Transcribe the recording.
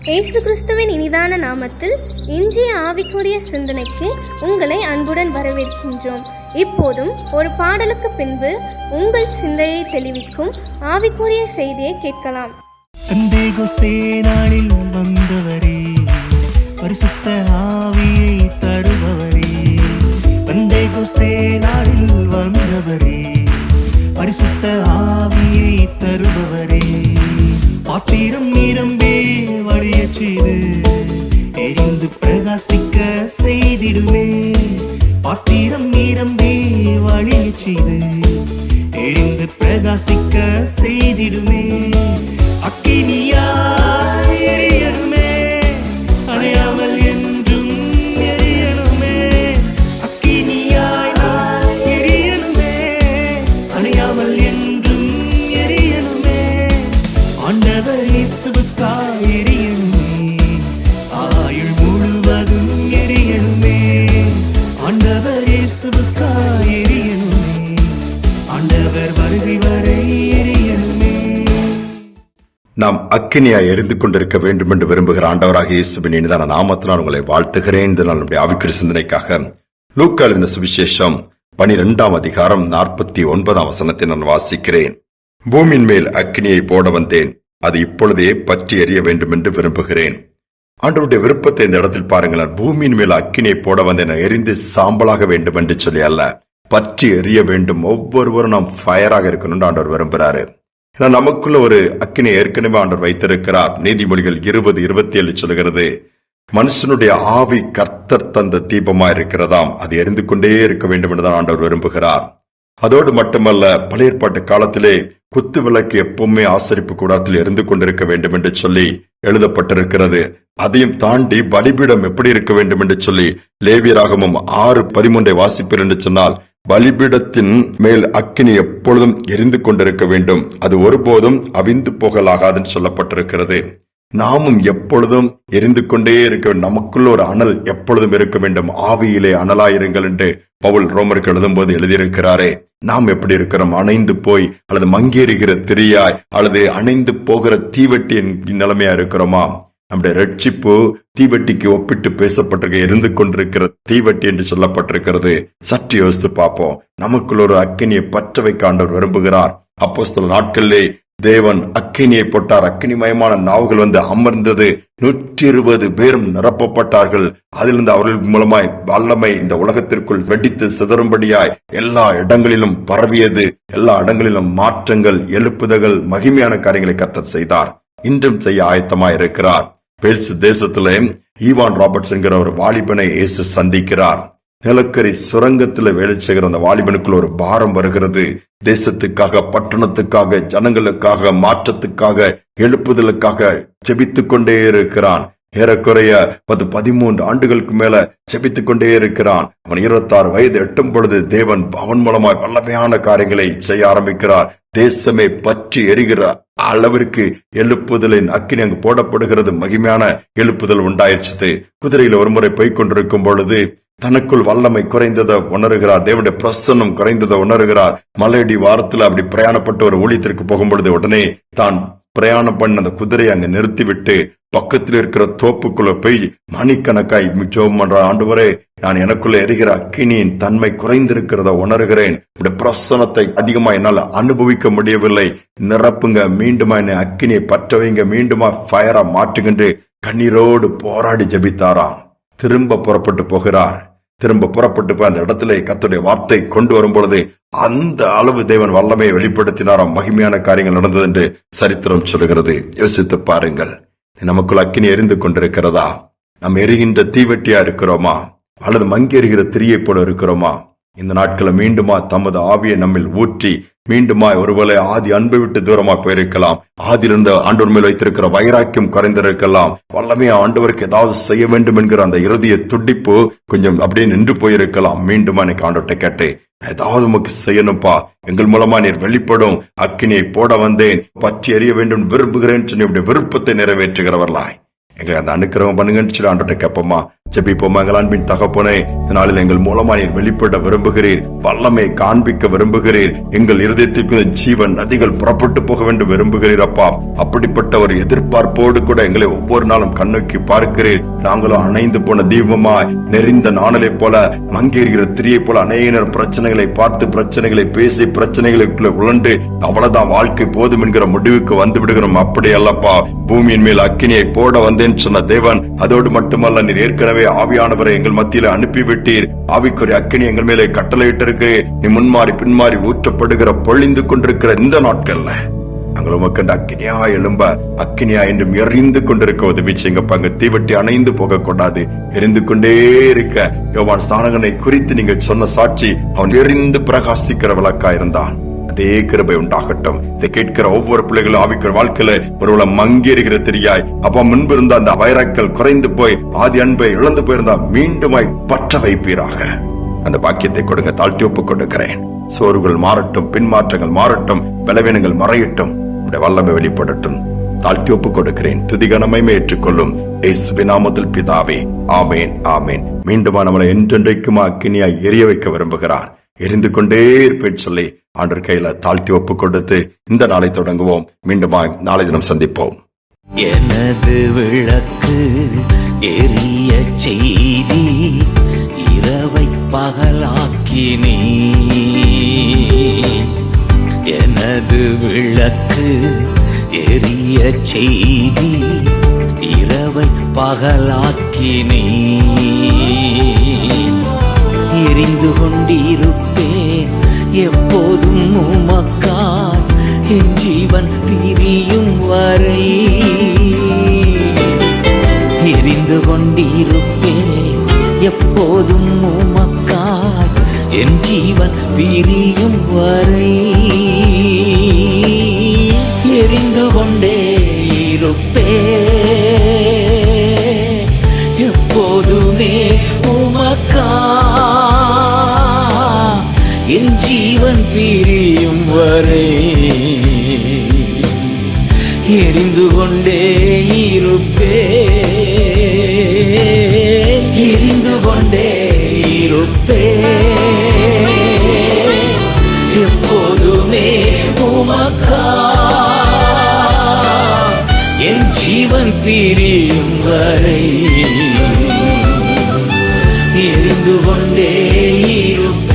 இயேசு கிறிஸ்துவின் இனிதான நாமத்தில் இன்றைய ஆவிக்குரிய சிந்தனைக்கு உங்களை அன்புடன் வரவேற்கின்றோம். இப்போதும் ஒரு பாடலுக்கு பின்பு உங்கள் சிந்தையை தெளிவிக்கும் ஆவிக்குரிய செய்தியை கேட்கலாம். பெந்தேகொஸ்தே நாளில் வந்தவரே, பரிசுத்த ஆவியை தருபவரே. பெந்தேகொஸ்தே நாளில் வந்தவரே, பரிசுத்த ஆவியை தருபவரே. பாத்திரம் நிரம்பே வழியச் செய்து எரிந்து பிரகாசிக்க செய்திடுமே. பாத்திரம் நிரம்பே வழியச் செய்து எரிந்து பிரகாசிக்க செய்திடுமே. அக்கினியாய் எரியணுமே, அணையாமல் என்றும் எரியணுமே. அக்கினியாய் நான் எரியணுமே, அணையாமல் என்றும் எரியணுமே. ஆண்டவர் இயேசுவுக்காய் எரியணுமே, ஆயுள் முழுவதும் எரியணுமே. ஆண்டவர் இயேசுவுக்காய் எரியணுமே, ஆண்டவர் வருகை வரை எரியணுமே. நாம் அக்கினியாய் எரிந்து கொண்டிருக்க வேண்டும் என்று விரும்புகிற ஆண்டவராக இயேசுவின் இனிதான நாமத்தினால் உங்களை வாழ்த்துகிறேன். இந்த நாள் நம்முடைய ஆவிக்குரிய சிந்தனைக்காக லூக்கா எழுதின சுவிசேஷம் 12ஆம் அதிகாரம் 49ஆம் வசனத்தை நான் வாசிக்கிறேன். பூமியின் மேல் அக்கினியை போட வந்தேன், அது இப்பொழுதே பற்றி எரிய வேண்டும் என்று விரும்புகிறேன். ஆண்டவருடைய விருப்பத்தை இந்த இடத்தில் பாருங்கள். பூமியின் மேல் அக்கினியை போட வந்தேன், எரிந்து சாம்பலாக வேண்டும் என்று சொல்லி அல்ல, பற்றி எரிய வேண்டும். ஒவ்வொருவரும் நாம் ஃபயராக இருக்கணும் ஆண்டவர் விரும்புகிறாரு. ஏன்னா நமக்குள்ள ஒரு அக்கினி ஏற்கனவே ஆண்டவர் வைத்திருக்கிறார். நீதிமொழிகள் 20:27 சொல்கிறது, மனுஷனுடைய ஆவி கர்த்தர் தந்த தீபமா இருக்கிறதாம், அது எரிந்து கொண்டே இருக்க வேண்டும் என்றுதான் ஆண்டவர் விரும்புகிறார். அதோடு மட்டுமல்ல, பழைய ஏற்பாட்டு காலத்திலே குத்து விளக்கு எப்பவுமே ஆசரிப்பு கூடத்தில் எரிந்து கொண்டிருக்க வேண்டும் என்று சொல்லி எழுதப்பட்டிருக்கிறது. அதையும் தாண்டி பலிபீடம் எப்படி இருக்க வேண்டும் என்று சொல்லி லேவியராகமம் 6:13 வாசிப்பீர் என்று சொன்னால், பலிபீடத்தின் மேல் அக்கினி எப்பொழுதும் எரிந்து கொண்டிருக்க வேண்டும், அது ஒருபோதும் அவிந்து போகலாகாதுன்னு சொல்லப்பட்டிருக்கிறது. நாமும் எப்பொழுதும் எரிந்து கொண்டே இருக்க வேண்டும். நமக்குள்ள ஒரு அனல் எப்பொழுதும் இருக்க வேண்டும். ஆவியிலே அனலாயிருங்கள் என்று பவுல் ரோமருக்கு எழுதும்போது எழுதியிருக்கிறாரே. நாம் எப்படி இருக்கிறோம்? அணைந்து போய் அல்லது மங்கேறுகிற திரியாய் அல்லது அணைந்து போகிற தீவெட்டியின் நிலைமையா இருக்கிறோமா? நம்முடைய ரட்சிப்பு தீவெட்டிக்கு ஒப்பிட்டு பேசப்பட்டிருக்க, எரிந்து கொண்டிருக்கிற தீவெட்டி என்று சொல்லப்பட்டிருக்கிறது. சற்று யோசித்து பார்ப்போம். நமக்குள்ள ஒரு அக்கினியை பற்ற வைக்க ஆண்டவர் விரும்புகிறார். அப்போஸ்தலர் நாட்களிலே தேவன் அக்கினியை போட்டார். அக்கினிமயமான நாவுகள் வந்து அமர்ந்தது. 120 பேரும் நிரப்பப்பட்டார்கள். அதிலிருந்து அவர்கள் மூலமாய் வல்லமை இந்த உலகத்திற்குள் வெடித்து சிதறும்படியாய் எல்லா இடங்களிலும் பரவியது. எல்லா இடங்களிலும் மாற்றங்கள், எழுப்புதல்கள், மகிமையான காரியங்களை கர்த்தர் செய்தார். இன்றும் செய்ய ஆயத்தமாய் இருக்கிறார். வேல்ஸ் தேசத்திலே ஈவான் ராபர்ட்ஸ் என்கிற ஒரு வாலிபனை இயேசு சந்திக்கிறார். நிலக்கரி சுரங்கத்தில் வேலை செய்கிற அந்த வாலிபனுக்குள்ள ஒரு பாரம் வருகிறது. தேசத்துக்காக, பட்டணத்துக்காக, ஜனங்களுக்காக, மாற்றத்துக்காக, எழுப்புதலுக்காக ஜெபித்துக் கொண்டே இருக்கிறான். ஏறக்குறைய 13 ஆண்டுகளுக்கு மேல ஜெபித்துக் கொண்டே இருக்கிறான். அவன் 26 வயது எட்டும் பொழுது தேவன் அவன் மூலமாய் வல்லமையான காரியங்களை செய்ய ஆரம்பிக்கிறார். தேசமே பற்றி எரிகிற அளவிற்கு எழுப்புதலின் அக்கினி அங்கு போடப்படுகிறது. மகிமையான எழுப்புதல் உண்டாயிடுச்சு. குதிரையில ஒருமுறை போய் கொண்டிருக்கும் பொழுது தனக்குள் வல்லமை குறைந்ததை உணர்கிறார். தேவனுடைய பிரசன்னம் குறைந்ததை உணர்கிறார். மலையடி வாரத்தில் அப்படி பிரயாணப்பட்டு ஒரு ஊழியத்திற்கு போகும்பொழுது உடனே தான் பிரயாணம் பண்ண அந்த குதிரையை அங்க நிறுத்திவிட்டு பக்கத்தில் இருக்கிற தோப்புக்குள்ள போய் மணிக்கணக்காய் ஜெபம் பண்ற, ஆண்டவரே, நான் எனக்குள்ள எரிகிற அக்கினியின் தன்மை குறைந்திருக்கிறத உணர்கிறேன். பிரசனத்தை அதிகமா என்னால அனுபவிக்க முடியவில்லை, நிரப்புங்க, மீண்டுமா என்னை அக்கினியை பற்ற வைங்க, மீண்டுமா ஃபயரா மாற்றுகின்ற கண்ணீரோடு போராடி ஜெபித்தாராம். திரும்ப புறப்பட்டு போகிறார். திரும்ப புறப்பட்டு போய் அந்த இடத்துல கர்த்தருடைய வார்த்தை கொண்டு வரும் பொழுது அந்த அளவு தேவன் வல்லமையை வெளிப்படுத்தினாராம். மகிமையான காரியங்கள் நடந்தது என்று சரித்திரம் சொல்கிறது. யோசித்து பாருங்கள். நமக்குள் அக்கினி எரிந்து கொண்டிருக்கிறதா? நாம் எரிகின்ற தீவெட்டியா இருக்கிறோமா? அல்லது மங்கேறுகிற திரியை போல இருக்கிறோமா? இந்த நாட்களை மீண்டுமா தமது ஆவியை நம்மில் ஊற்றி மீண்டுமா ஒருவேளை ஆதி அன்பை விட்டு தூரமா போயிருக்கலாம். ஆதியிலிருந்த ஆண்டவர் மேல் வைத்திருக்கிற வைராக்கியம் குறைந்திருக்கலாம். வல்லமையா ஆண்டவருக்கு ஏதாவது செய்ய வேண்டும் என்கிற அந்த இறுதிய துடிப்பு கொஞ்சம் அப்படியே நின்று போயிருக்கலாம். மீண்டுமா எனக்கு ஆண்டவர்கிட்ட கேட்டு, ஏதாவது உமக்கு செய்யணும்பா, எங்கள் மூலமா நீர் வெளிப்படும், அக்கினியை போட வந்தேன், பற்றி எறிய வேண்டும் விரும்புகிறேன் சொல்லி விருப்பத்தை நிறைவேற்றுகிறவர்களாய் எங்களை அந்த அனுக்கிரகம் பண்ணுங்கன்னு சொல்லி ஆண்டவர்கிட்ட கேட்போமா, ஜெபிப்போமா. எங்கள் அன்பின் தகப்பனே, இந்த நாளில் எங்கள் மூலமா நீர் வெளிப்பட விரும்புகிறீர், வல்லமை காண்பிக்க விரும்புகிறீர், எங்கள் இருதயத்திற்கு ஜீவன் நதிகள் புறப்பட்டு போக வேண்டும் விரும்புகிறீர் அப்பா. அப்படிப்பட்ட ஒரு எதிர்பார்ப்போடு கூட எங்களை ஒவ்வொரு நாளும் கண்ணோக்கி பார்க்கிறீர். நாங்களும் அணைந்து போன தீபமாய் நெறிந்த நாணலை போல, மங்கேறுகிற திரியை போல அநேகர் பிரச்சனைகளை பார்த்து, பிரச்சனைகளை பேசி, பிரச்சனைகளுக்குள்ள உழண்டு அவ்வளவுதான் வாழ்க்கை போதும் என்கிற முடிவுக்கு வந்து விடுகிறோம். அப்படி அல்லப்பா, பூமியின் மேல் அக்கினியை போட வந்தேன்னு சொன்ன தேவன், அதோடு மட்டுமல்ல, நீர் ஏற்கனவே ஆவியானவரை எங்கள் மத்தியில அனுப்பிவிட்டீர். ஆவிக்குரிய அக்கினி எங்கள் மேலே கட்டளையிட்டு இருக்கிறீர். நீ முன்மாறி பின்மாறி ஊற்றப்படுகிற பொழிந்து கொண்டிருக்கிற இந்த நாட்கள்ல நாங்கள் உமக்கு அக்கினியா எழும்ப, அக்கினியா என்றும் எரிந்து கொண்டிருக்க உதவி செய்யுங்கப்பா. அங்க தீவட்டி அணைந்து போக கூடாது, எரிந்து கொண்டே இருக்க. யோவான் ஸ்நானகனை குறித்து நீங்க சொன்ன சாட்சி, அவன் எரிந்து பிரகாசிக்கிற விளக்கா இருந்தான். அதே கிருபை உண்டாகட்டும். இதை கேட்கிற ஒவ்வொரு பிள்ளைகளும் ஆவிக்கிற வாழ்க்கையில ஒருவளை மங்கேறுகிற தெரியாய் அப்பா, முன்பு இருந்த அந்த வைரக்கல் குறைந்து போய் ஆதி அன்பை இழந்து போயிருந்தா மீண்டுமாய் பற்ற வைப்பீராக. அந்த பாக்கியத்தை கொடுங்க, தாழ்த்தி ஒப்பு கொடுக்கிறேன். சோறுகள் மாறட்டும், பின்மாற்றங்கள் மாறட்டும், பலவீனங்கள் மறையட்டும், வல்லமை வெளிப்படட்டும். தாழ்த்தி ஒப்பு கொடுக்கிறேன். துதிகனமையுமே ஏற்றுக்கொள்ளும் இயேசுவின் நாமத்தில் பிதாவே, ஆமேன் ஆமேன். மீண்டுமா நம்மளை என்றென்றைக்குமா அக்கினியாய் எரிய வைக்க விரும்புகிறார். எரிந்து கொண்டே இருப்பேன் சொல்லி ஆண்டவர் கையில தாழ்த்தி ஒப்பு கொடுத்து இந்த நாளை தொடங்குவோம். மீண்டுமா நாளை தினம் சந்திப்போம். எனது விளக்கு எரிய செய்தி, இரவை பகலாக்கினே. எனது விளக்கு எரிய செய்தி, இரவை பகலாக்கினே. எரிந்து கொண்டிருப்பேன் எப்போதும் உமக்காய், என் ஜீவன் பிரியும் வரை. எரிந்து கொண்டிருப்பேன் எப்போதும் உமக்காய், என் ஜீவன் பிரியும் வரை. எரிந்து கொண்டே இருப்பேன் எப்போதுமே உமக்காய், என் ஜீவன் பிரியும் வரை. எரிந்து கொண்டே இருப்பேன், எரிந்து கொண்டே இருப்பேன் எப்போதுமே உமக்காய், என் ஜீவன் பிரியும் வரை. எரிந்து கொண்டே இருப்பேன்.